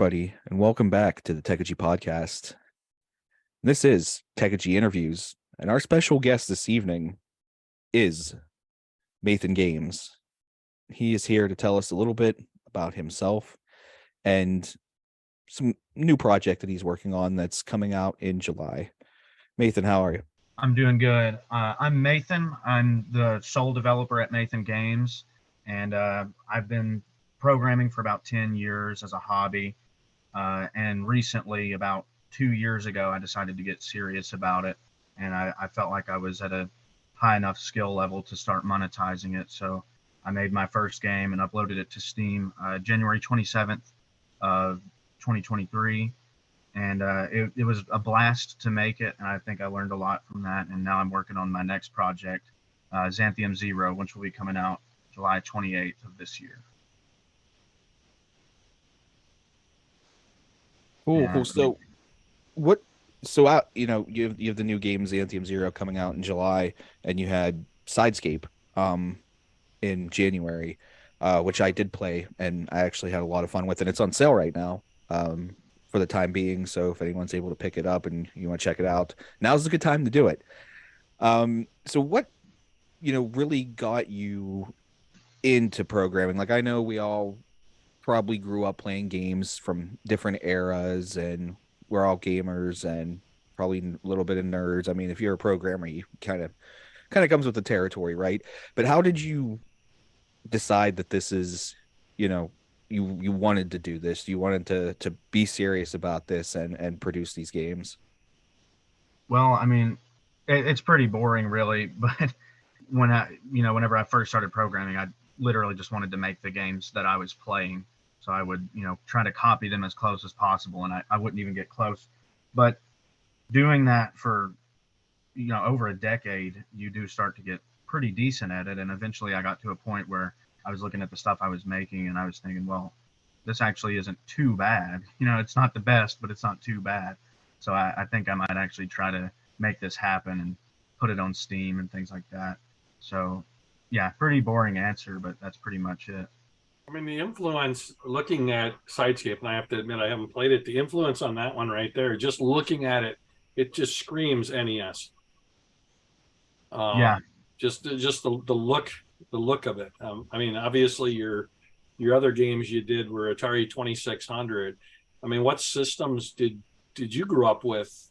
everybody, and welcome back to the Techegy Podcast. This is Techegy Interviews, and our special guest this evening is MathanGames. He is here to tell us a little bit about himself and some new project that he's working on that's coming out in July. Mathan, how are you? I'm doing good. I'm Mathan. I'm the sole developer at MathanGames, and I've been programming for about 10 years as a hobby. And recently, about 2 years ago, I decided to get serious about it, and I felt like I was at a high enough skill level to start monetizing it. So I made my first game and uploaded it to Steam January 27th of 2023. And it was a blast to make it, and I think I learned a lot from that. And now I'm working on my next project, Xanthiom Zero, which will be coming out July 28th of this year. Cool. So, what? So out, you have the new game Xanthiom Zero coming out in July, and you had Scape, in January, which I did play, and I actually had a lot of fun with it. It's on sale right now, for the time being. So if anyone's able to pick it up and you want to check it out, now's a good time to do it. So what, really got you into programming? Like, I know we all probably grew up playing games from different eras, and we're all gamers and probably a little bit of nerds. I mean, if you're a programmer, you kind of comes with the territory, right? But how did you decide that this is, you wanted to do this? You wanted to be serious about this and produce these games? Well, I mean, it's pretty boring, really. But whenever I first started programming, I literally just wanted to make the games that I was playing. So I would, try to copy them as close as possible, and I wouldn't even get close. But doing that for, over a decade, you do start to get pretty decent at it. And eventually I got to a point where I was looking at the stuff I was making, and I was thinking, well, this actually isn't too bad. It's not the best, but it's not too bad. So I think I might actually try to make this happen and put it on Steam and things like that. So yeah, pretty boring answer, but that's pretty much it. I mean, the influence, looking at Sidescape, and I have to admit I haven't played it, the influence on that one right there, just looking at it, it just screams NES. Yeah. Just the look of it. I mean, obviously your other games you did were Atari 2600. I mean, what systems did you grow up with,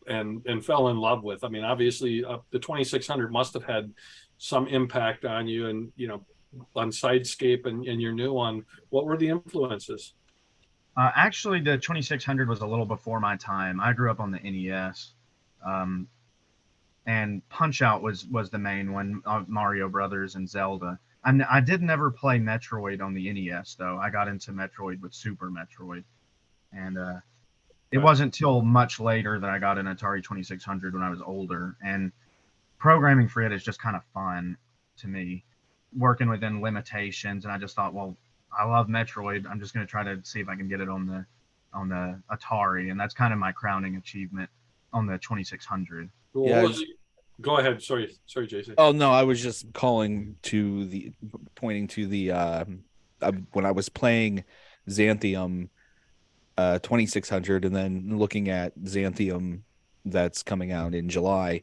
and fell in love with? I mean, obviously the 2600 must have had some impact on you, and on Sidescape and your new one. What were the influences? Actually, the 2600 was a little before my time. I grew up on the NES. And Punch-Out was the main one, Mario Brothers and Zelda. I did never play Metroid on the NES, though. I got into Metroid with Super Metroid. And it wasn't till much later that I got an Atari 2600 when I was older. And programming for it is just kind of fun to me, working within limitations. And I just thought, well, I love Metroid. I'm just going to try to see if I can get it on the Atari. And that's kind of my crowning achievement on the 2600. Well, Yeah, go ahead. Sorry, Jason. Oh no, I was just pointing to the when I was playing Xanthiom 2600 and then looking at Xanthiom that's coming out in July,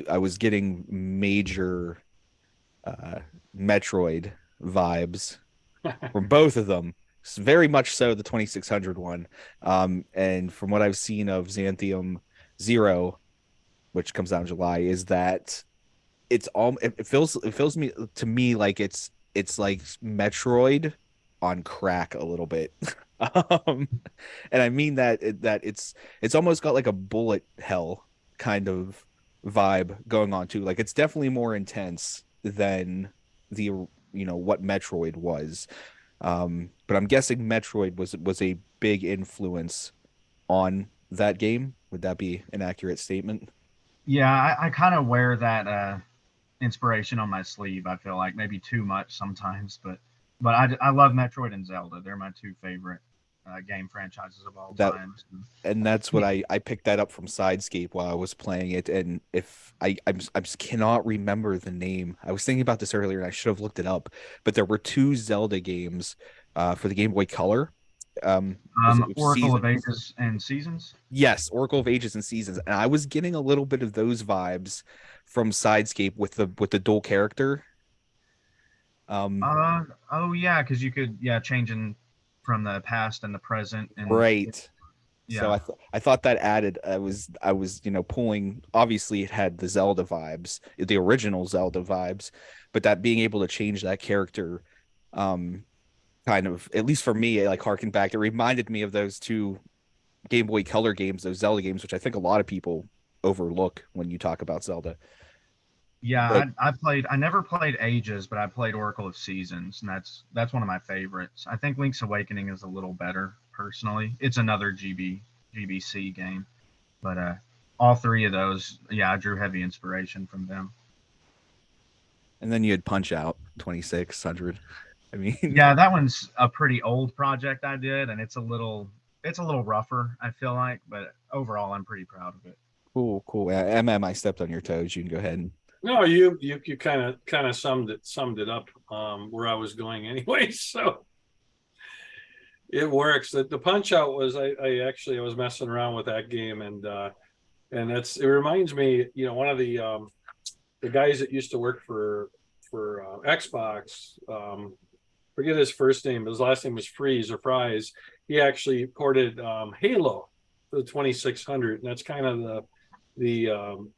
I was getting major Metroid vibes from both of them. Very much so the 2600 one. And from what I've seen of Xanthiom Zero, which comes out in July, is that it feels to me like it's like Metroid on crack a little bit. And I mean that it's almost got like a bullet hell kind of vibe going on too. Like, it's definitely more intense than the what Metroid was. But I'm guessing Metroid was a big influence on that game. Would that be an accurate statement? Yeah, I kind of wear that inspiration on my sleeve. I feel like maybe too much sometimes, but I love Metroid and Zelda. They're my two favorite game franchises of all time. And that's what I picked that up from Sidescape while I was playing it. And if I just cannot remember the name. I was thinking about this earlier and I should have looked it up. But there were two Zelda games for the Game Boy Color, Was it Oracle of Seasons? Ages and Seasons. Yes, Oracle of Ages and Seasons. And I was getting a little bit of those vibes from Sidescape with the dual character. Um, Oh yeah, because you could changing from the past and the present and right. So yeah. I thought that added I was pulling, obviously it had the Zelda vibes, the original Zelda vibes, but that being able to change that character um kind of, at least for me, it like harkened back. It reminded me of those two Game Boy Color games, those Zelda games, which I think a lot of people overlook when you talk about Zelda. Yeah, But I never played Ages, but I played Oracle of Seasons, and that's one of my favorites. I think Link's Awakening is a little better personally. It's another GBC game, but all three of those, yeah, I drew heavy inspiration from them. and then you had Punch Out 2600. I mean, Yeah, that one's a pretty old project I did, and it's a little rougher, I feel like, but overall I'm pretty proud of it. cool. MM, I stepped on your toes. You can go ahead and No, you kind of summed it up where I was going anyway. So it works. The Punch Out was I was messing around with that game, and it reminds me, one of the guys that used to work for Xbox, forget his first name, but his last name was Freeze or Fries. He actually ported Halo for the 2600, and that's kind of the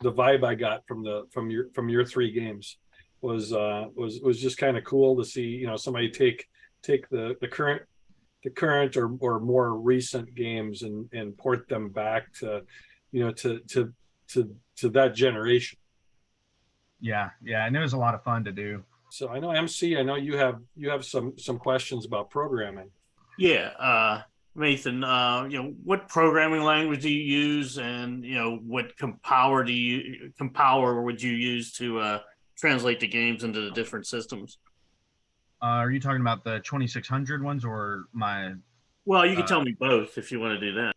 vibe I got from your three games was just kind of cool to see, somebody take the current or more recent games and port them back to, to that generation. Yeah, and it was a lot of fun to do. So I know MC, I know you have some questions about programming. Yeah, Mathan, what programming language do you use, and what compiler would you use to translate the games into the different systems? Are you talking about the 2600 ones or my? Well, you can tell me both if you want to do that.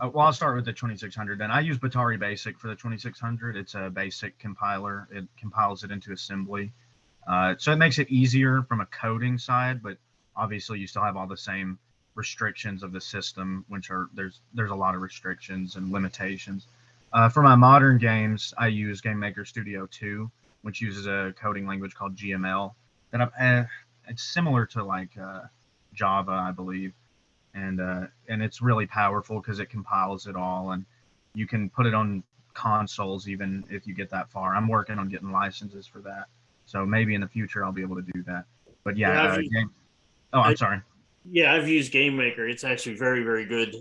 Well, I'll start with the 2600 then. I use Batari Basic for the 2600. It's a basic compiler. It compiles it into assembly. So it makes it easier from a coding side, but obviously you still have all the same restrictions of the system, which are there's a lot of restrictions and limitations. For my modern games, I use Game Maker Studio 2, which uses a coding language called GML. It's similar to like Java, I believe, and it's really powerful because it compiles it all, and you can put it on consoles even if you get that far. I'm working on getting licenses for that, so maybe in the future I'll be able to do that. But yeah, I'm sorry. Yeah, I've used Game Maker. It's actually very, very good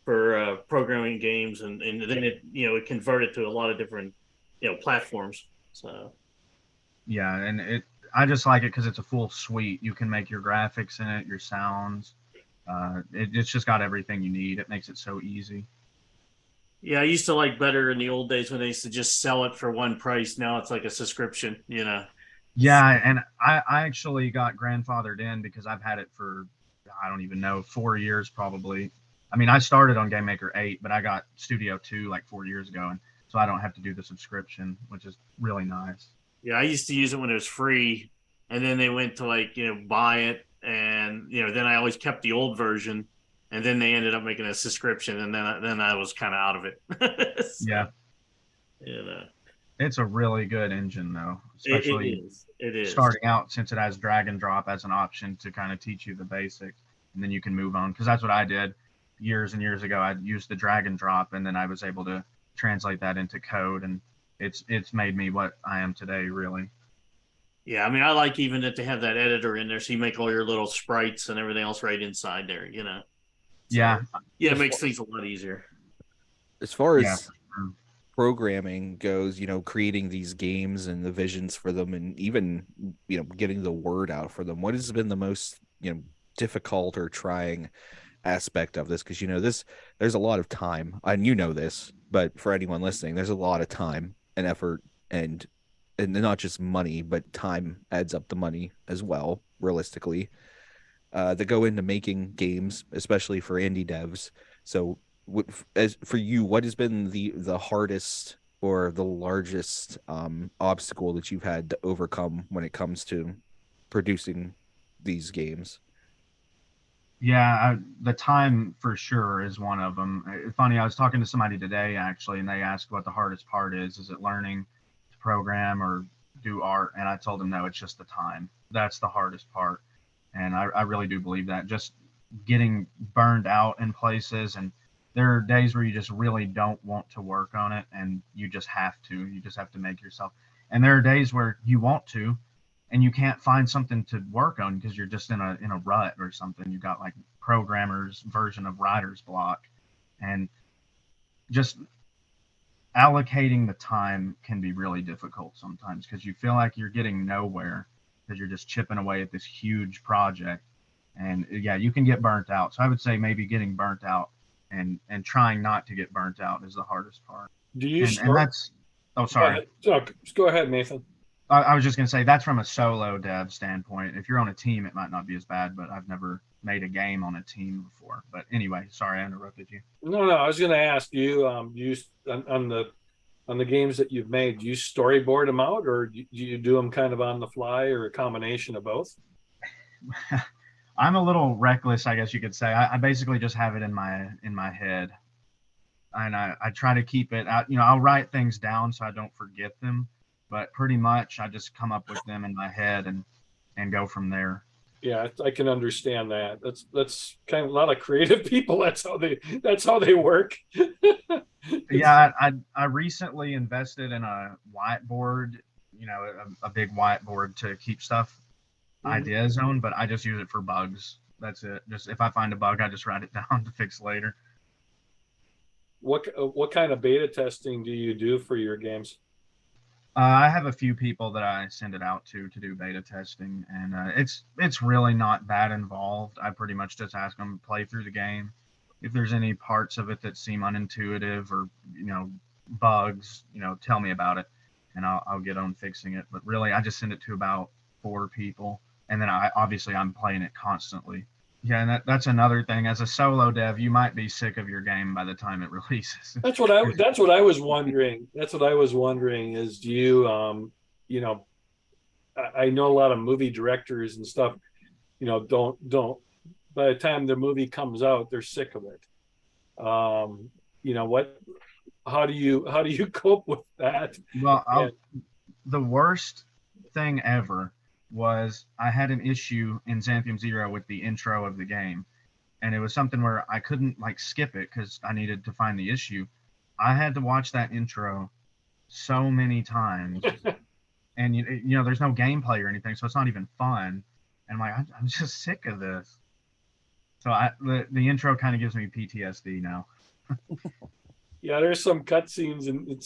for programming games, and then it converted to a lot of different platforms. So yeah, and I just like it because it's a full suite. You can make your graphics in it, your sounds. It's just got everything you need. It makes it so easy. Yeah, I used to like better in the old days when they used to just sell it for one price. Now it's like a subscription, Yeah, and I actually got grandfathered in because I've had it for, I don't even know, 4 years probably. I mean, I started on Game Maker 8, but I got Studio 2 like 4 years ago, and so I don't have to do the subscription, which is really nice. Yeah, I used to use it when it was free, and then they went to buy it, and then I always kept the old version, and then they ended up making a subscription, and then I was kind of out of it. Yeah. It's a really good engine though, especially it is starting out, since it has drag and drop as an option to kind of teach you the basics, and then you can move on, because that's what I did years and years ago. I used the drag and drop, and then I was able to translate that into code, and it's made me what I am today, really. Yeah, I mean, I like even that they have that editor in there, so you make all your little sprites and everything else right inside there, So, yeah, it makes things a lot easier. As far as programming goes, creating these games and the visions for them, and even, getting the word out for them, what has been the most, difficult or trying aspect of this? Because, there's a lot of time, and this, but for anyone listening, there's a lot of time and effort and not just money, but time adds up to money as well, realistically, that go into making games, especially for indie devs. So as for you, what has been the hardest or the largest obstacle that you've had to overcome when it comes to producing these games? Yeah, the time for sure is one of them. Funny, I was talking to somebody today actually, and they asked what the hardest part is. Is it learning to program or do art? And I told them no, it's just the time. That's the hardest part. And I really do believe that. Just getting burned out in places, and there are days where you just really don't want to work on it, and you just have to. You just have to make yourself. And there are days where you want to, and you can't find something to work on because you're just in a rut or something. You got like programmer's version of writer's block, and just allocating the time can be really difficult sometimes because you feel like you're getting nowhere because you're just chipping away at this huge project. And yeah, you can get burnt out. So I would say maybe getting burnt out and trying not to get burnt out is the hardest part. Do you And that's oh sorry. Go ahead, Nathan. I was just going to say that's from a solo dev standpoint. If you're on a team, it might not be as bad, but I've never made a game on a team before. But anyway, sorry I interrupted you. No, I was going to ask you, you on the games that you've made, do you storyboard them out, or do you do them kind of on the fly, or a combination of both? I'm a little reckless, I guess you could say. I basically just have it in my head, and I try to keep it out. I'll write things down so I don't forget them, but pretty much I just come up with them in my head and go from there. Yeah, I can understand that. That's kind of a lot of creative people. That's how they work. Yeah, I recently invested in a whiteboard, a big whiteboard to keep stuff ideas on, but I just use it for bugs. That's it. Just if I find a bug, I just write it down to fix later. What kind of beta testing do you do for your games? I have a few people that I send it out to do beta testing, and it's really not that involved. I pretty much just ask them to play through the game. If there's any parts of it that seem unintuitive or bugs, tell me about it, and I'll get on fixing it. But really, I just send it to about 4 people, and then I'm playing it constantly. Yeah, and that's another thing. As a solo dev, you might be sick of your game by the time it releases. That's what I was wondering. That's what I was wondering is, do you I know a lot of movie directors and stuff, don't by the time the movie comes out, they're sick of it. How do you cope with that? Well, the worst thing ever was I had an issue in Xanthiom Zero with the intro of the game, and it was something where I couldn't skip it because I needed to find the issue. I had to watch that intro so many times, and there's no gameplay or anything, so it's not even fun. And I'm just sick of this. So the intro kind of gives me PTSD now. Yeah, there's some cutscenes in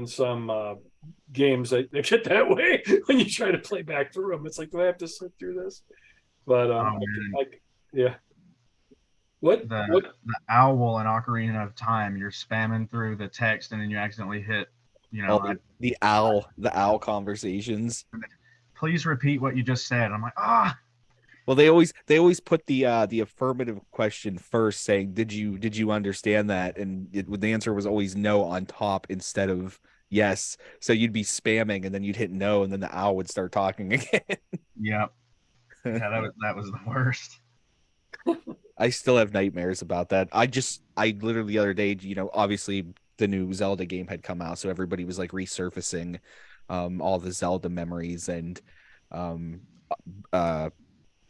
some games that get that way when you try to play back through them. It's like, do I have to sit through this? But yeah. What the owl in Ocarina of Time? You're spamming through the text and then you accidentally hit. The owl conversations. Please repeat what you just said. I'm like, ah. Well, they always put the affirmative question first, saying, "Did you understand that?" And the answer was always no on top instead of yes. So you'd be spamming, and then you'd hit no, and then the owl would start talking again. Yep. Yeah, that was the worst. I still have nightmares about that. I literally the other day, obviously the new Zelda game had come out, so everybody was resurfacing all the Zelda memories, and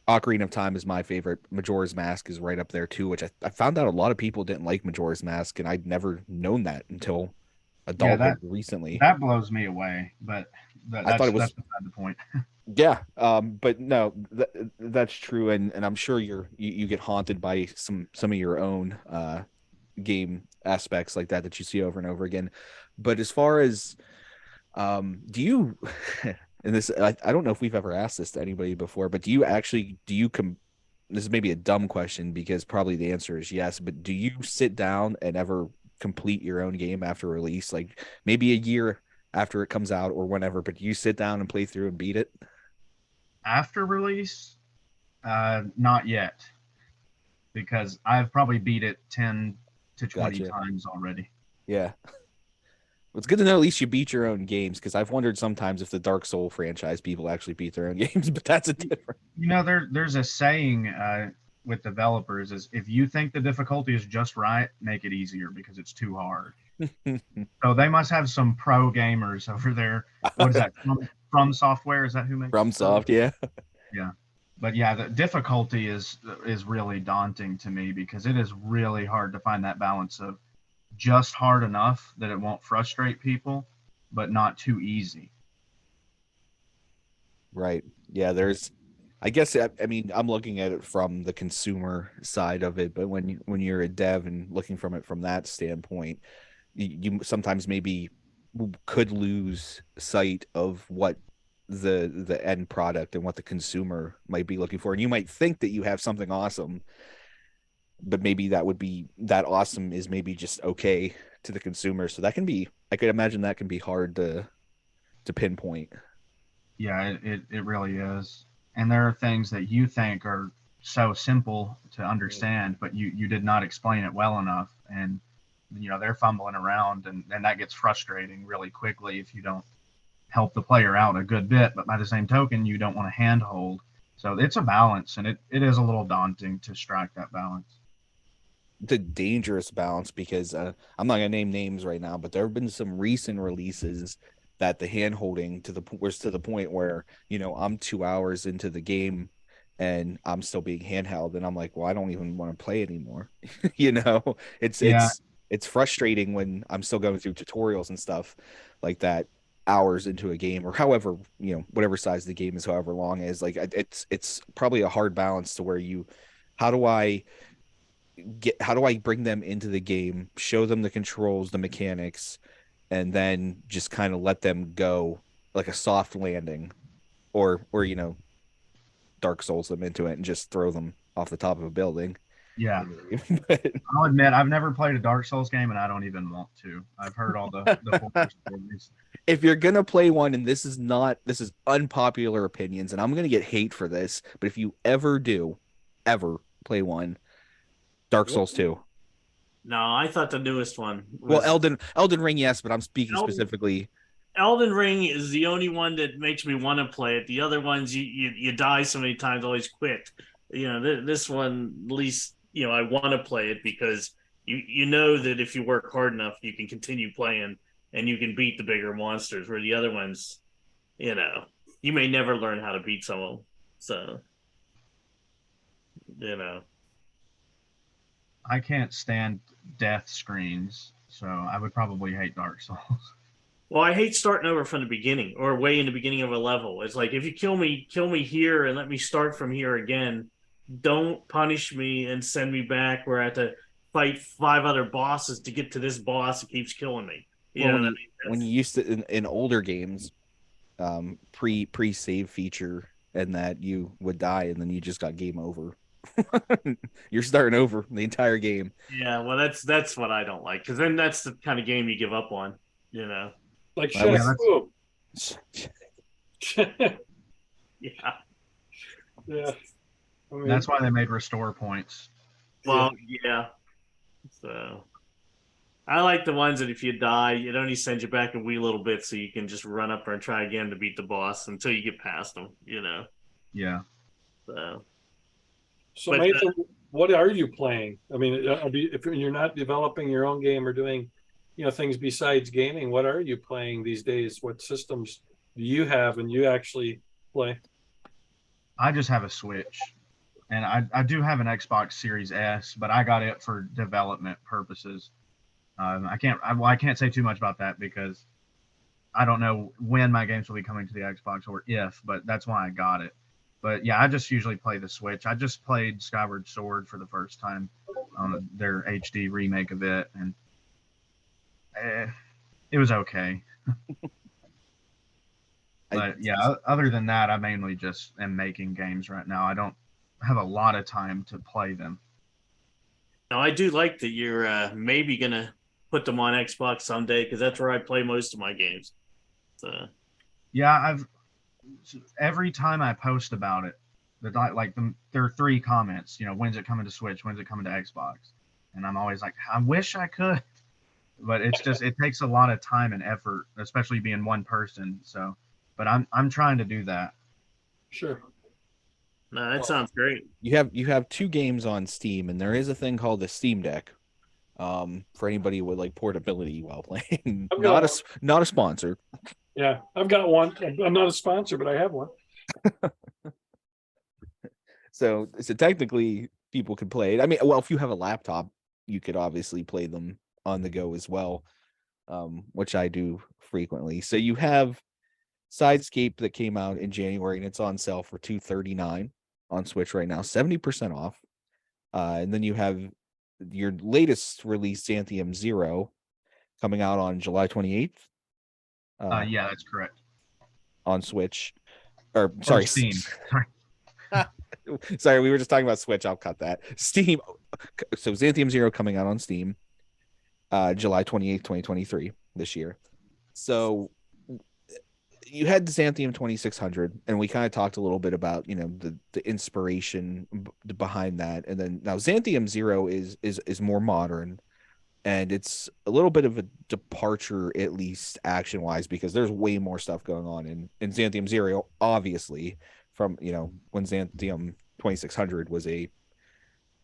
Ocarina of Time is my favorite. Majora's Mask is right up there too, which I found out a lot of people didn't like Majora's Mask, and I'd never known that until adulthood recently. That blows me away, but I thought that's beside the point. Yeah, but no, that's true, and I'm sure you get haunted by some of your own game aspects like that you see over and over again. But as far as do you and this I don't know if we've ever asked this to anybody before, but this is maybe a dumb question because probably the answer is yes, but do you sit down and ever complete your own game after release, like maybe a year after it comes out or whenever, but do you sit down and play through and beat it after release? Not yet, because I've probably beat it 10 to 20 times already. Yeah. Well, it's good to know at least you beat your own games, because I've wondered sometimes if the Dark Soul franchise people actually beat their own games, but that's a different. There's a saying, with developers is if you think the difficulty is just right, make it easier because it's too hard. So they must have some pro gamers over there. What is that? From Software? Is that who makes From Soft, yeah. Yeah. But yeah, the difficulty is really daunting to me because it is really hard to find that balance of just hard enough that it won't frustrate people, but not too easy. Right. Yeah, I guess I mean I'm looking at it from the consumer side of it, but when you're a dev and looking from it from that standpoint, you sometimes maybe could lose sight of what the end product and what the consumer might be looking for. And you might think that you have something awesome, but maybe that awesome is maybe just okay to the consumer. So that can be, I could imagine that can be hard to pinpoint. Yeah, it really is. And there are things that you think are so simple to understand, but you did not explain it well enough. And, they're fumbling around and that gets frustrating really quickly if you don't help the player out a good bit. But by the same token, you don't want to handhold. So it's a balance, and it is a little daunting to strike that balance. The dangerous balance because I'm not gonna name names right now, but there have been some recent releases that the hand holding was to the point where I'm 2 hours into the game and I'm still being handheld, and I'm like, well, I don't even want to play anymore. It's Yeah, it's frustrating when I'm still going through tutorials and stuff like that, hours into a game or however whatever size the game is, however long it is. Like it's probably a hard balance to where how do I bring them into the game, show them the controls, the mechanics, and then just kind of let them go like a soft landing, or Dark Souls them into it and just throw them off the top of a building. yeah. But I'll admit I've never played a Dark Souls game, and I don't even want to. I've heard all the horror stories. if you're gonna play one, and this is unpopular opinions, and I'm gonna get hate for this, but if you ever play one, Dark Souls 2. No, I thought the newest one Well, was Elden Ring, yes, but I'm speaking Elden, specifically. Elden Ring is the only one that makes me want to play it. The other ones, you die so many times, always quit. This one, at least, I want to play it because you know that if you work hard enough, you can continue playing and you can beat the bigger monsters. Where the other ones, you may never learn how to beat some of them. So, I can't stand death screens, so I would probably hate Dark Souls. Well, I hate starting over from the beginning or way in the beginning of a level. It's like if you kill me here and let me start from here again. Don't punish me and send me back where I have to fight 5 other bosses to get to this boss that keeps killing me. When you used to in older games, pre save feature, and that you would die and then you just got game over. You're starting over the entire game. Yeah, well, that's what I don't like because then that's the kind of game you give up on. Like That chef. Yeah. Yeah. I mean, That's why they made restore points. Well, yeah. So I like the ones that if you die, it only sends you back a wee little bit so you can just run up there and try again to beat the boss until you get past them, Yeah. So But, Nathan, what are you playing? I mean, if you're not developing your own game or doing, things besides gaming, what are you playing these days? What systems do you have and you actually play? I just have a Switch, and I do have an Xbox Series S, but I got it for development purposes. I can't say too much about that because I don't know when my games will be coming to the Xbox or if, but that's why I got it. But yeah, I just usually play the Switch. I just played Skyward Sword for the first time on their HD remake of it, and it was okay. But yeah, other than that, I mainly just am making games right now. I don't have a lot of time to play them. No, I do like that you're maybe gonna put them on Xbox someday because that's where I play most of my games. So Yeah, every time I post about it, there are 3 comments. When's it coming to Switch? When's it coming to Xbox? And I'm always like, I wish I could, but it's just it takes a lot of time and effort, especially being one person. So, but I'm trying to do that. Sure. No, that sounds great. You have two games on Steam, and there is a thing called the Steam Deck. For anybody with like portability while playing. Not a sponsor. Yeah, I've got one. I'm not a sponsor, but I have one. So technically people could play it. I mean, well, if you have a laptop, you could obviously play them on the go as well, which I do frequently. So you have Sidescape that came out in January, and it's on sale for $239 on Switch right now, 70% off. And then you have your latest release, Xanthiom Zero, coming out on July 28th. Yeah, that's correct. On Switch, or sorry, Steam. Sorry, we were just talking about Switch. I'll cut that. Steam. So Xanthiom Zero coming out on Steam, July 28th, 2023, this year. So you had the Xanthiom 2600, and we kind of talked a little bit about, you know, the inspiration behind that. And then now Xanthiom Zero is more modern, and it's a little bit of a departure, at least action wise, because there's way more stuff going on in Xanthiom Zero, obviously, from, you know, when Xanthiom 2600 was a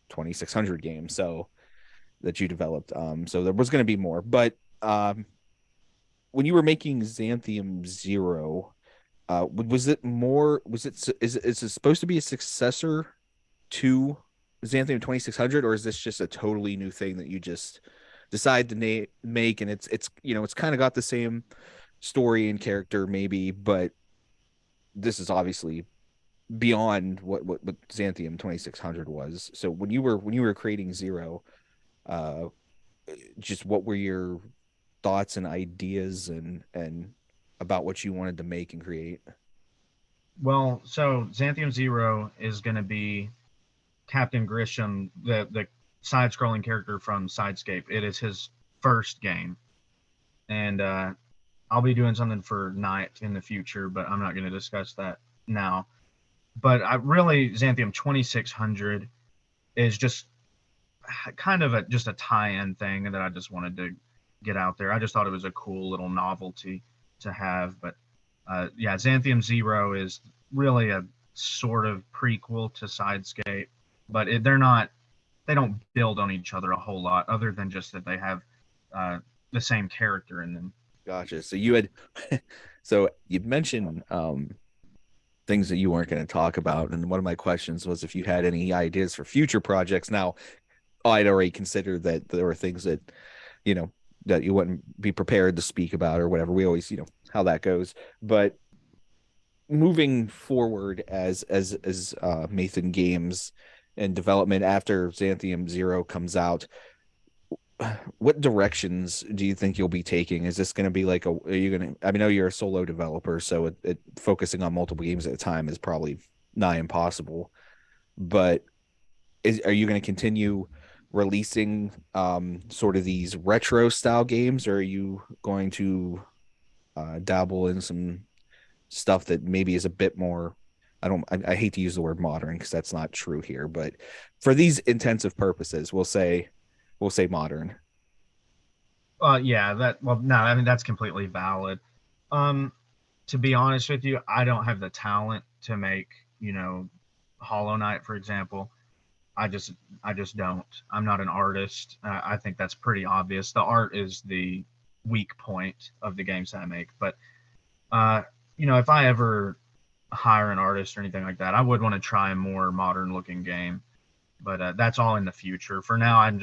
2600 game, so that you developed. So there was going to be more, but when you were making Xanthiom Zero, was it more? Is it supposed to be a successor to Xanthiom 2600, or is this just a totally new thing that you just decide to make? And it's you know, it's kind of got the same story and character maybe, but this is obviously beyond what Xanthiom 2600 was. So when you were creating Zero, uh, just what were your thoughts and ideas and about what you wanted to make and create? Well, so Xanthiom Zero is going to be Captain Grisham, the side-scrolling character from Sidescape. It is his first game, and I'll be doing something for Knight in the future, but I'm not going to discuss that now. But I really, Xanthiom 2600 is just kind of just a tie-in thing that I just wanted to get out there. I just thought it was a cool little novelty to have. But yeah, Xanthiom Zero is really a sort of prequel to Sidescape, but they don't build on each other a whole lot, other than just that they have the same character in them. Gotcha. So you had, so you mentioned things that you weren't going to talk about, and one of my questions was if you had any ideas for future projects. Now, I'd already considered that there were things that, you know, that you wouldn't be prepared to speak about or whatever. We always, you know, how that goes. But moving forward as MathanGames and development after Xanthiom Zero comes out, what directions do you think you'll be taking? Is this going to be like are you going to, I mean, I know you're a solo developer, so focusing on multiple games at a time is probably nigh impossible, but are you going to continue releasing sort of these retro style games, or are you going to dabble in some stuff that maybe is a bit more, I hate to use the word modern because that's not true here, but for these intensive purposes, we'll say modern. Yeah, no, I mean that's completely valid. To be honest with you, I don't have the talent to make, you know, Hollow Knight, for example. I just don't. I'm not an artist. I think that's pretty obvious. The art is the weak point of the games that I make. But you know, if I ever hire an artist or anything like that, I would want to try a more modern looking game. But that's all in the future. For now, I'm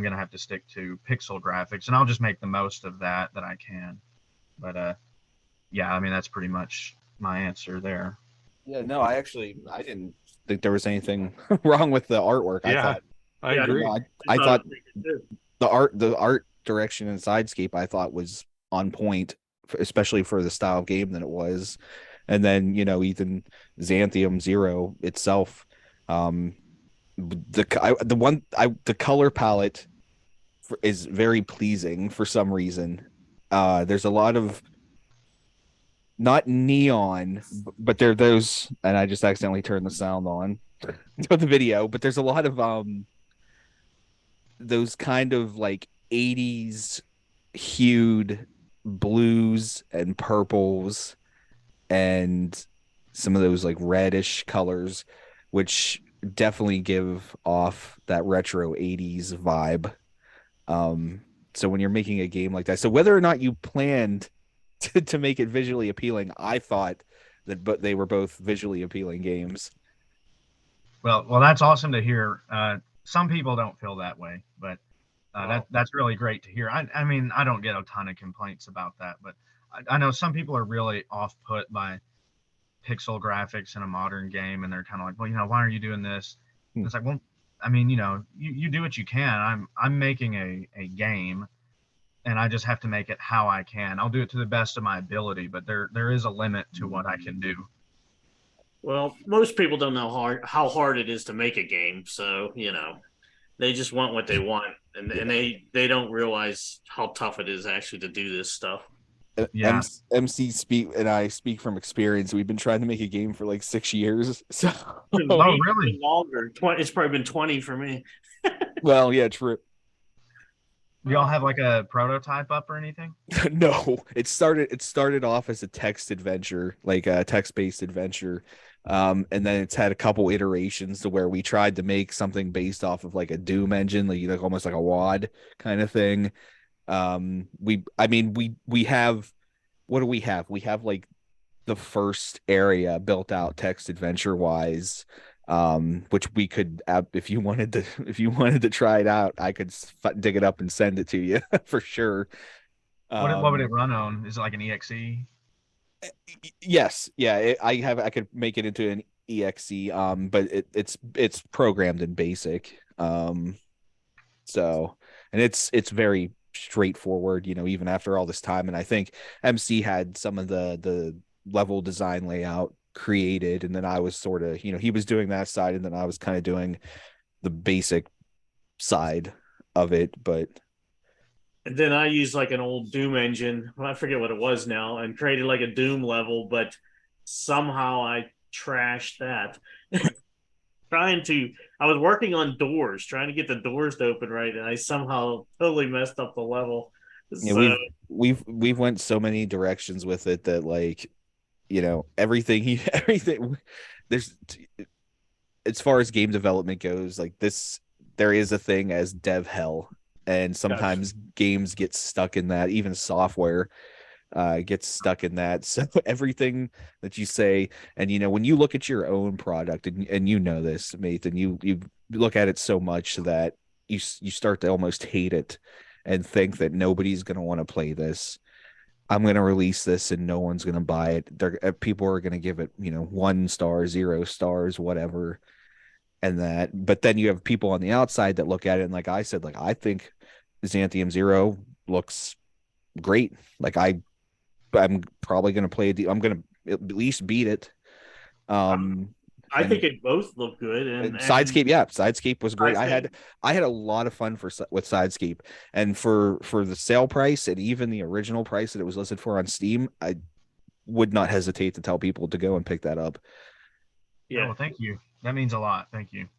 gonna have to stick to pixel graphics, and I'll just make the most of that I can. But yeah, I mean that's pretty much my answer there. Yeah, no, I didn't think there was anything wrong with the artwork. Yeah, I agree. I thought the art direction in Sidescape I thought was on point, especially for the style of game that it was. And then, you know, even Xanthiom Zero itself, the color palette is very pleasing for some reason. There's a lot of not neon, but there are those, and I just accidentally turned the sound on to the video, but there's a lot of those kind of like 80s hued blues and purples and some of those like reddish colors which definitely give off that retro 80s vibe. So when you're making a game like that, so whether or not you planned to make it visually appealing, I thought that but they were both visually appealing games. Well, that's awesome to hear. Some people don't feel that way, but Wow. that's really great to hear. I mean, I don't get a ton of complaints about that, but I know some people are really off put by pixel graphics in a modern game, and they're kind of like, well, why are you doing this? Hmm. It's like, well, I mean, you do what you can. I'm making a game, and I just have to make it how I can. I'll do it to the best of my ability, but there is a limit to what I can do. Well, most people don't know how hard it is to make a game, so they just want what they want, and they don't realize how tough it is actually to do this stuff. Yeah. MC speak and I speak from experience. We've been trying to make a game for like 6 years. So, Oh, really? Longer. It's probably been 20 for me. well, yeah, true. Do y'all have like a prototype up or anything? No, it started off as a text adventure, like a text-based adventure. And then it's had a couple iterations to where we tried to make something based off of like a Doom engine, like almost like a WAD kind of thing. We have what do we have? We have like the first area built out text adventure wise, which we could if you wanted to try it out, I could dig it up and send it to you for sure. What would um it run on? Is it like an exe? yes, yeah, I could make it into an exe, but it's programmed in basic, so, and it's very straightforward, even after all this time. And I think MC had some of the level design layout created, and then I was sort of, he was doing that side, and then I was kind of doing the basic side of it. But And then I used like an old Doom engine. Well, I forget what it was now, and created like a Doom level, but somehow I trashed that. trying to, I was working on doors, trying to get the doors to open right, and I somehow totally messed up the level. yeah, So we've went so many directions with it that, like, everything everything there's, as far as game development goes, like this, there is a thing as dev hell, and Gotcha. sometimes games get stuck in that. Even software gets stuck in that. So everything that you say, and when you look at your own product, and this, Nathan, you look at it so much that you start to almost hate it and think that nobody's going to want to play this. I'm going to release this and no one's going to buy it. People are going to give it, 1 star, 0 stars, whatever. And that, but then you have people on the outside that look at it, and like I said, like, I think Xanthiom Zero looks great. Like, I'm probably going to play it. I'm going to at least beat it. I And think it both look good, and Sidescape, yeah, Sidescape was great. I think I had a lot of fun with Sidescape, and for the sale price and even the original price that it was listed for on Steam, I would not hesitate to tell people to go and pick that up. Oh, yeah. well, thank you. That means a lot. Thank you.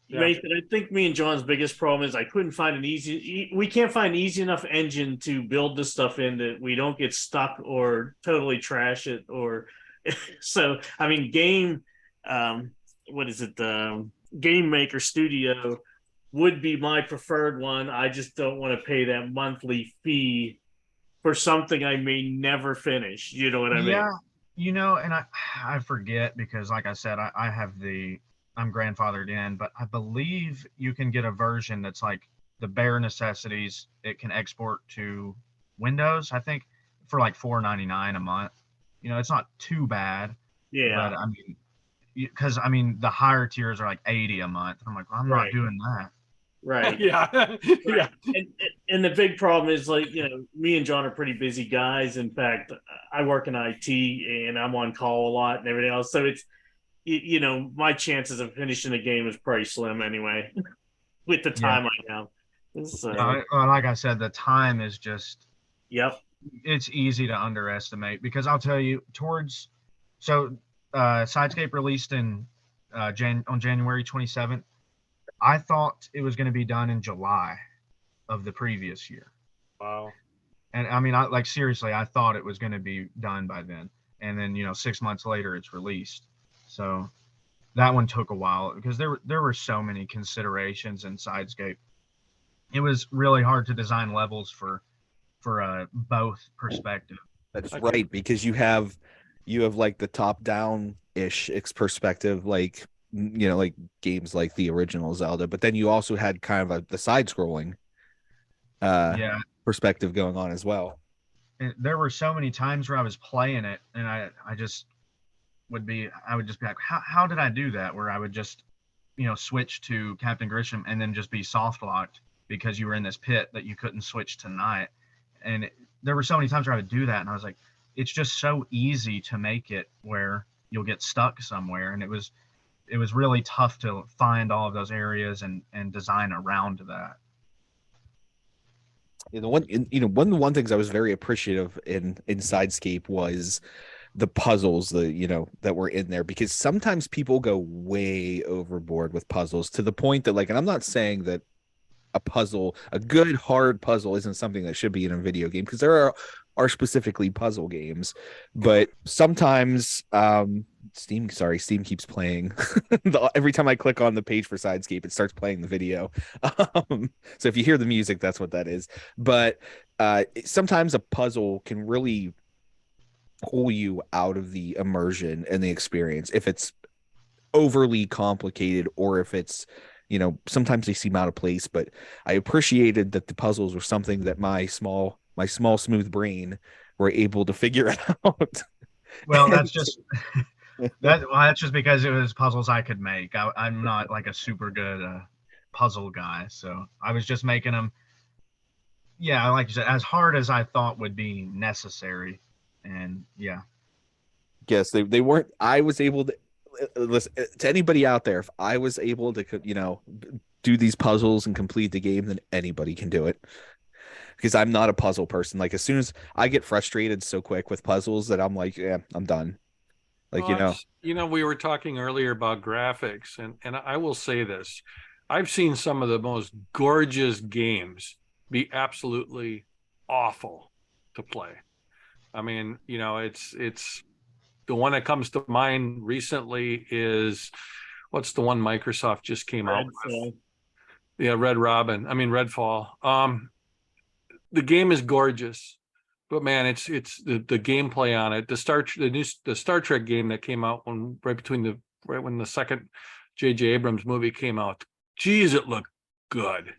Yeah. Nathan, I think me and John's biggest problem is I couldn't find we can't find easy enough engine to build this stuff in that we don't get stuck or totally trash it. Or so, I mean, what is it? Game Maker Studio would be my preferred one. I just don't want to pay that monthly fee for something I may never finish. You know what I mean? Yeah, and I forget because, like I said, I'm grandfathered in, but I believe you can get a version that's like the bare necessities. It can export to Windows, I think, for like $4.99 a month. It's not too bad, Yeah. but I mean, because I mean the higher tiers are like 80 a month. I'm like, well, I'm not Right. doing that. Right. Yeah. Yeah. And the big problem is, like, me and John are pretty busy guys. In fact, I work in IT and I'm on call a lot and everything else. So it's, my chances of finishing a game is pretty slim anyway with the Yeah. time I have. So, Like I said, the time is just, yep. it's easy to underestimate because I'll tell you Sidescape released on January 27th. I thought it was going to be done in July of the previous year. Wow. And I mean, seriously, I thought it was going to be done by then. And then, 6 months later it's released. So that one took a while because there were so many considerations in Sidescape. It was really hard to design levels for both perspective. That's right, because you have like the top down ish perspective, like like games like the original Zelda, but then you also had kind of the side scrolling Yeah, perspective going on as well. and there were so many times where I was playing it, and I would just be like, how did I do that? Where I would just switch to Captain Grisham and then just be soft locked because you were in this pit that you couldn't switch to Knight. And there were so many times where I would do that, and I was like, it's just so easy to make it where you'll get stuck somewhere, and it was really tough to find all of those areas and design around that. One of the one things I was very appreciative in Sidescape was the puzzles that were in there, because sometimes people go way overboard with puzzles to the point that, like, and I'm not saying that a good hard puzzle isn't something that should be in a video game, because there are specifically puzzle games, but sometimes Steam keeps playing. Every time I click on the page for Sidescape, it starts playing the video. So if you hear the music, that's what that is. But sometimes a puzzle can really pull you out of the immersion and the experience if it's overly complicated, or if it's sometimes they seem out of place. But I appreciated that the puzzles were something that my small smooth brain were able to figure out. Well, that's just that's just because it was puzzles I could make. I'm not like a super good puzzle guy, so I was just making them. Yeah, like you said, as hard as I thought would be necessary, and yeah. Yes, they weren't. I was able to listen to anybody out there. If I was able to, do these puzzles and complete the game, then anybody can do it. Because I'm not a puzzle person. Like, as soon as I get frustrated so quick with puzzles that I'm like, yeah, I'm done. Like, we were talking earlier about graphics, and I will say this. I've seen some of the most gorgeous games be absolutely awful to play. I mean, it's the one that comes to mind recently is, what's the one Microsoft just came out with? Yeah, Redfall. The game is gorgeous, but man, it's the gameplay on it. The Star Trek game that came out right when the second J.J. Abrams movie came out. Geez, it looked good,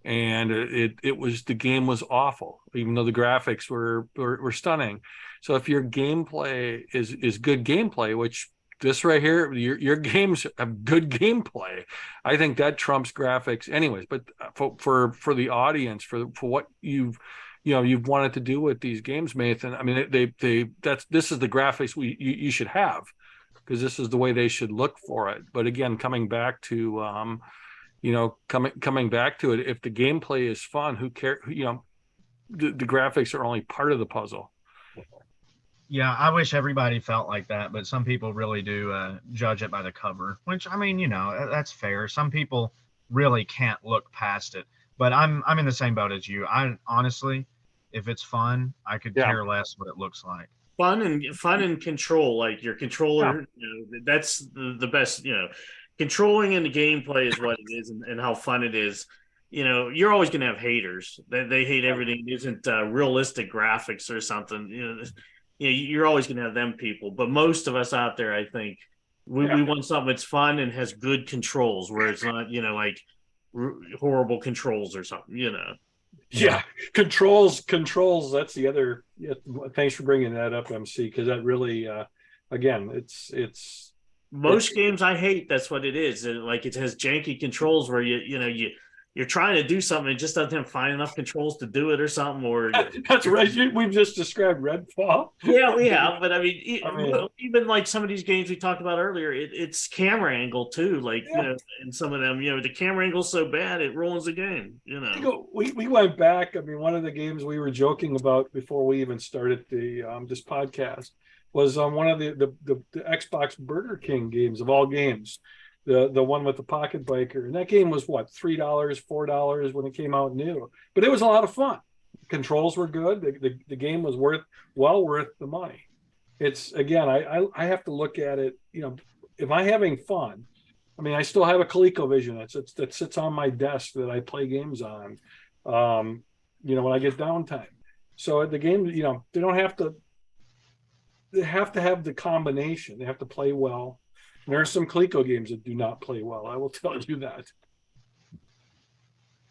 and the game was awful, even though the graphics were stunning. So if your gameplay is good gameplay, which this right here, your games have good gameplay, I think that trumps graphics anyways. But for the audience, for what you've wanted to do with these games, Mathan, I mean, this is the graphics you should have, because this is the way they should look for it. But again, coming back to coming back to it, if the gameplay is fun, who cares? The graphics are only part of the puzzle. Yeah, I wish everybody felt like that, but some people really do judge it by the cover, which, I mean, that's fair. Some people really can't look past it, but I'm in the same boat as you. I honestly, if it's fun, I could care less what it looks like. Fun and control, like your controller, that's the best. Controlling in the gameplay is what it is, and how fun it is. You're always going to have haters. They hate everything that isn't realistic graphics or something. You're always going to have them people, but most of us out there, I think, we want something that's fun and has good controls, where it's not, like horrible controls or something, Yeah, controls. That's the other. Thanks for bringing that up, MC, because that really, again, it's most games I hate. That's what it is. Like, it has janky controls where you're trying to do something, it just doesn't find enough controls to do it or something. Or that's right. We've just described Redfall. Yeah, we have. But I mean, even like some of these games we talked about earlier, it's camera angle too. Like, and some of them, the camera angle's so bad it ruins the game. We went back. I mean, one of the games we were joking about before we even started this podcast was on one of the Xbox Burger King games of all games. The one with the pocket biker, and that game was what, $3, $4 when it came out new, but it was a lot of fun. Controls were good. The game was well worth the money. It's, again, I have to look at it. am I having fun? I mean, I still have a ColecoVision that sits on my desk that I play games on. When I get downtime. So the game, they don't have to. They have to have the combination. They have to play well. And there are some Coleco games that do not play well. I will tell you that.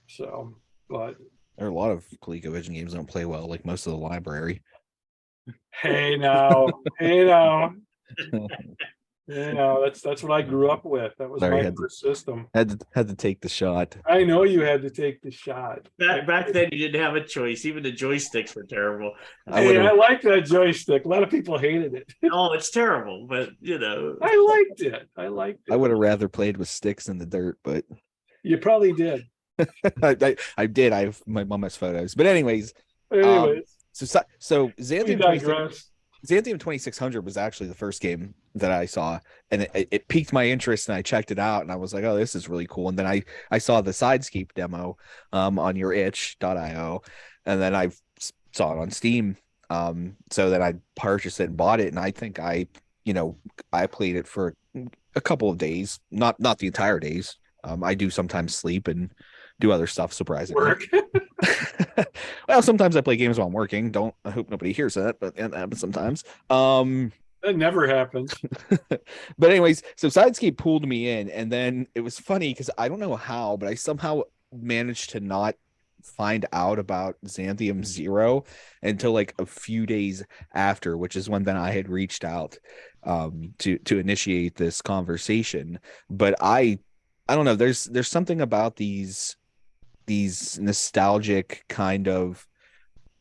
So, but there are a lot of ColecoVision games that don't play well, like most of the library. hey now, that's what I grew up with. That was Larry my first system. Had to take the shot. I know you had to take the shot. Back then, you didn't have a choice. Even the joysticks were terrible. I like that joystick. A lot of people hated it. Oh, it's terrible, but I liked it. I would have rather played with sticks in the dirt, but you probably did. I did. I have my mom has photos, but anyways. So Xanthiom 2600 was actually the first game that I saw, and it piqued my interest, and I checked it out, and I was like, oh, this is really cool. And then I saw the Sidescape demo on your itch.io, and then I saw it on Steam. So then I purchased it and bought it, and I think I played it for a couple of days, not the entire days. I do sometimes sleep and do other stuff, surprisingly. Work. Well, sometimes I play games while I'm working. I hope nobody hears that, but it happens sometimes. That never happens. But anyways, so Sidescape pulled me in, and then it was funny because I don't know how, but I somehow managed to not find out about Xanthiom Zero until like a few days after, which is when then I had reached out to initiate this conversation. But I don't know. There's something about these nostalgic kind of.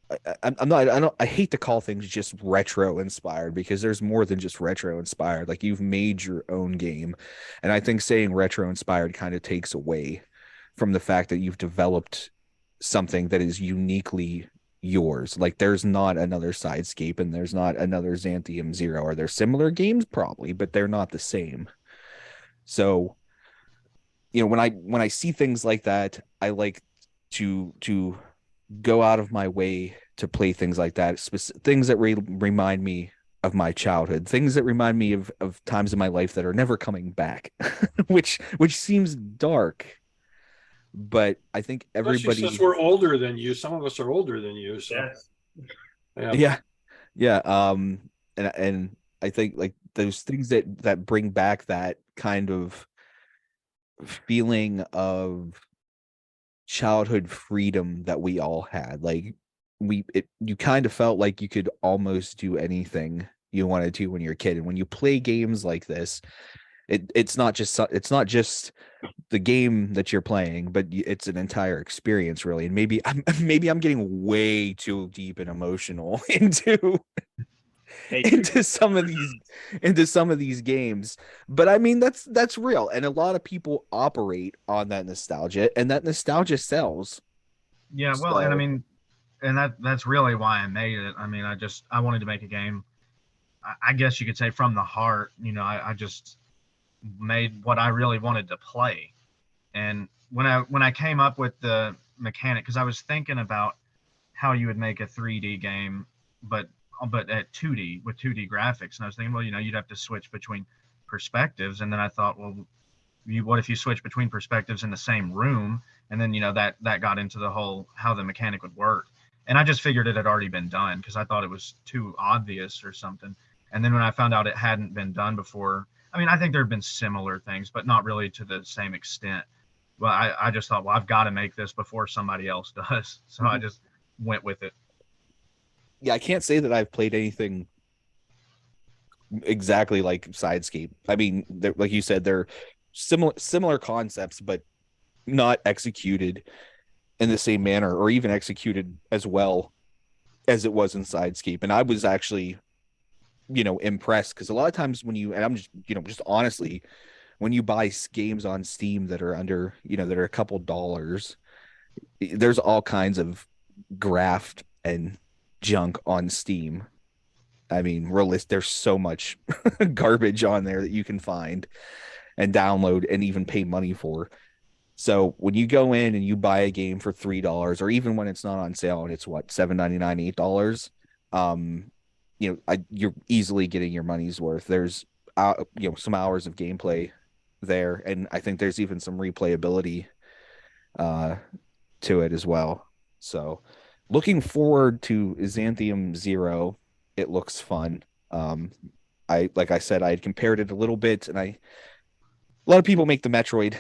I hate to call things just retro inspired, because there's more than just retro inspired. Like, you've made your own game, and I think saying retro inspired kind of takes away from the fact that you've developed something that is uniquely yours. Like, there's not another Sidescape and there's not another Xanthiom Zero. Are there similar games? Probably, but they're not the same. So, when I see things like that, I like to go out of my way to play things like that, things that remind me of my childhood, things that remind me of times in my life that are never coming back, which seems dark, but I think everybody. Since we're older than you, some of us are older than you. So. Yeah. And I think like those things that bring back that kind of feeling of childhood freedom that we all had. Like, you kind of felt like you could almost do anything you wanted to when you're a kid. And when you play games like this, it's not just the game that you're playing, but it's an entire experience, really. And maybe I'm getting way too deep and emotional into some of these games, but I mean, that's real, and a lot of people operate on that nostalgia, and that nostalgia sells. Yeah, well, so, and I mean, and that's really why I made it. I mean, I wanted to make a game, I guess you could say, from the heart. I just made what I really wanted to play. And when I came up with the mechanic, because I was thinking about how you would make a 3D game, but at 2D with 2D graphics. And I was thinking, well, you'd have to switch between perspectives. And then I thought, well, what if you switch between perspectives in the same room? And then, that got into the whole, how the mechanic would work. And I just figured it had already been done because I thought it was too obvious or something. And then when I found out it hadn't been done before, I mean, I think there have been similar things, but not really to the same extent. Well, I just thought, well, I've got to make this before somebody else does. So I just went with it. Yeah, I can't say that I've played anything exactly like Sidescape. I mean, like you said, they're similar concepts, but not executed in the same manner, or even executed as well as it was in Sidescape. And I was actually, impressed, because a lot of times and I'm just honestly, when you buy games on Steam that are under, that are a couple dollars, there's all kinds of graft and junk on Steam. I mean, there's so much garbage on there that you can find and download and even pay money for. So when you go in and you buy a game for $3, or even when it's not on sale and it's what, $7.99, $8, you're easily getting your money's worth. There's some hours of gameplay there, and I think there's even some replayability uh, to it as well. So, looking forward to Xanthiom Zero. It looks fun. Like I said, I had compared it a little bit, and a lot of people make the Metroid,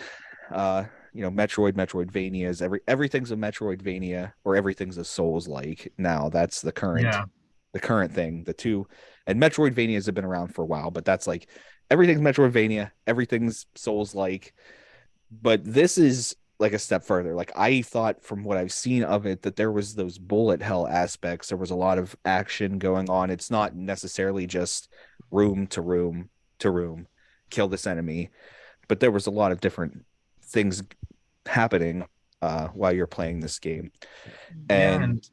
Metroidvanias. Everything's a Metroidvania, or everything's a Souls like now. That's Yeah. the current thing. The two, and Metroidvanias have been around for a while, but that's like everything's Metroidvania, everything's Souls like. But this is like a step further. Like, I thought from what I've seen of it that there was those bullet hell aspects. There was a lot of action going on. It's not necessarily just room to room to room, kill this enemy, but there was a lot of different things happening while you're playing this game. Yeah. And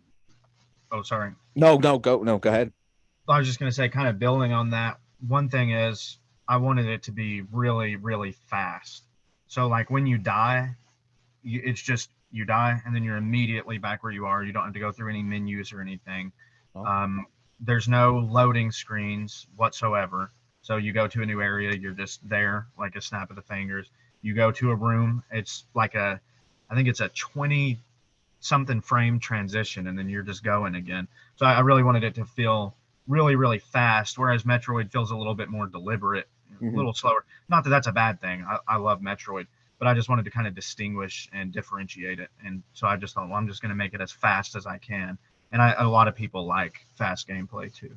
Oh, sorry. no, go ahead. I was just going to say, kind of building on that, one thing is I wanted it to be really, really fast. So, like, when you die, it's just you die and then you're immediately back where you are. You don't have to go through any menus or anything. Oh. There's no loading screens whatsoever. So you go to a new area, you're just there like a snap of the fingers. You go to a room, it's like I think it's a 20 something frame transition, and then you're just going again. So I really wanted it to feel really, really fast, whereas Metroid feels a little bit more deliberate, a little slower. Not that that's a bad thing. I love Metroid, but I just wanted to kind of distinguish and differentiate it. And so I just thought, well, I'm just going to make it as fast as I can. And a lot of people like fast gameplay too.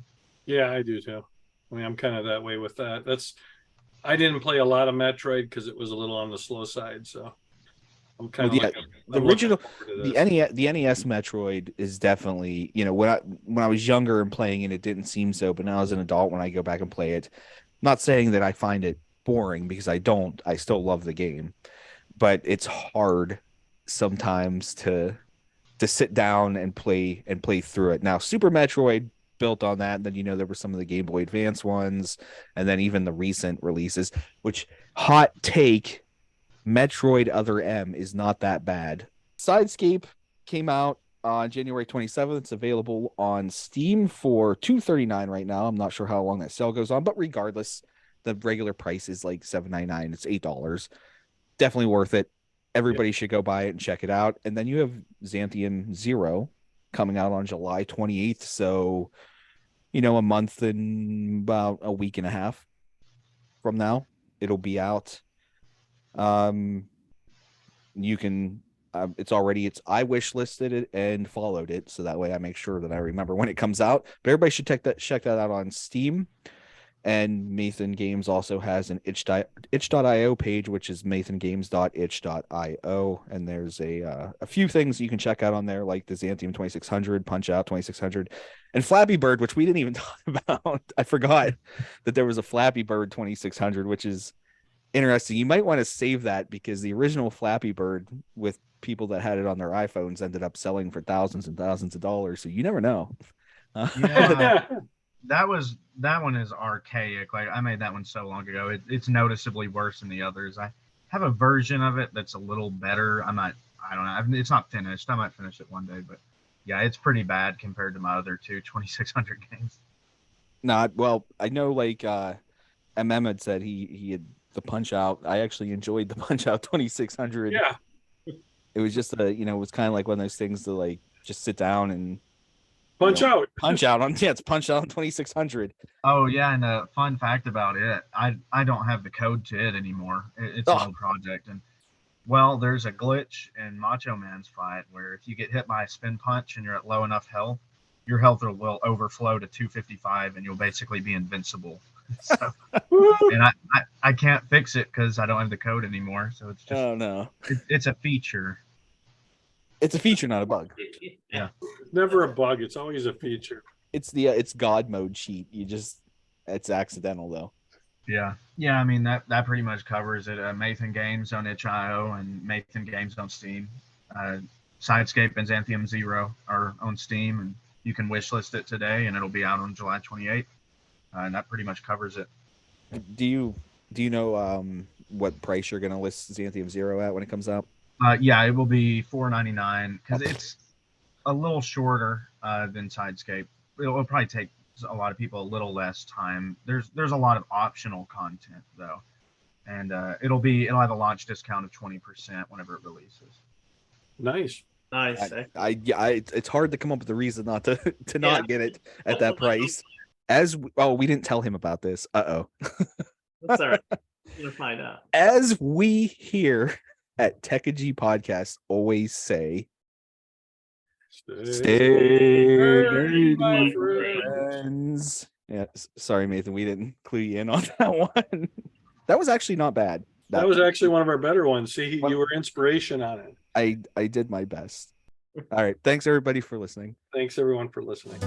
Yeah, I do too. I mean, I'm kind of that way with that. I didn't play a lot of Metroid because it was a little on the slow side. So I'm kind of the original, the NES Metroid is definitely, when I was younger and playing it, it didn't seem so, but now as an adult, when I go back and play it, not saying that I find it boring, because I don't. I still love the game, but it's hard sometimes to sit down and play through it. Now, Super Metroid built on that, and then there were some of the Game Boy Advance ones, and then even the recent releases, which, hot take, Metroid Other M is not that bad. Sidescape came out on January 27th. It's available on Steam for $2.39 right now. I'm not sure how long that sale goes on, but regardless, the regular price is like $7.99. It's $8. Definitely worth it. Everybody should go buy it and check it out. And then you have Xanthiom Zero coming out on July 28th. So, a month and about a week and a half from now, it'll be out. You can, I wish listed it and followed it, so that way I make sure that I remember when it comes out. But everybody should check that out on Steam. And MathanGames also has an itch.io page, which is mathangames.itch.io. And there's a few things you can check out on there, like the Xanthiom 2600, Punch Out 2600, and Flappy Bird, which we didn't even talk about. I forgot that there was a Flappy Bird 2600, which is interesting. You might want to save that, because the original Flappy Bird, with people that had it on their iPhones, ended up selling for thousands and thousands of dollars. So you never know. Yeah. That one is archaic. Like, I made that one so long ago. It's noticeably worse than the others. I have a version of it that's a little better. I don't know. It's not finished. I might finish it one day, but yeah, it's pretty bad compared to my other two 2600 games. Not well. I know, like MM had said he had the Punch Out. I actually enjoyed the Punch Out 2600. Yeah, it was just it was kind of like one of those things to, like, just sit down and punch out on. Yeah, it's Punch Out on 2600. Oh yeah, and a fun fact about it, I don't have the code to it anymore. It's an old project, and well, there's a glitch in Macho Man's fight where if you get hit by a spin punch and you're at low enough health, your health will overflow to 255, and you'll basically be invincible. So, and I can't fix it because I don't have the code anymore. So it's just, oh no, it's a feature. It's a feature, not a bug. Yeah, never a bug. It's always a feature. It's it's God mode cheat. It's accidental though. Yeah. I mean, that pretty much covers it. MathanGames on itch.io and MathanGames on Steam. Sidescape and Xanthiom Zero are on Steam, and you can wishlist it today, and it'll be out on July 28th. And that pretty much covers it. Do you know what price you're going to list Xanthiom Zero at when it comes out? Yeah, it will be $4.99 because it's a little shorter than Sidescape. It'll probably take a lot of people a little less time. There's a lot of optional content though, and it'll have a launch discount of 20% whenever it releases. Nice. Nice. It's hard to come up with a reason not to not get it at that price. We didn't tell him about this. That's all right. We'll find out. As we here at Techegy Podcast always say, stay nerdy, my friends. Yeah, sorry, Mathan, we didn't clue you in on that one. That was actually not bad. That was actually one of our better ones. See, you were inspiration on it. I did my best. All right. Thanks everybody for listening. Thanks everyone for listening.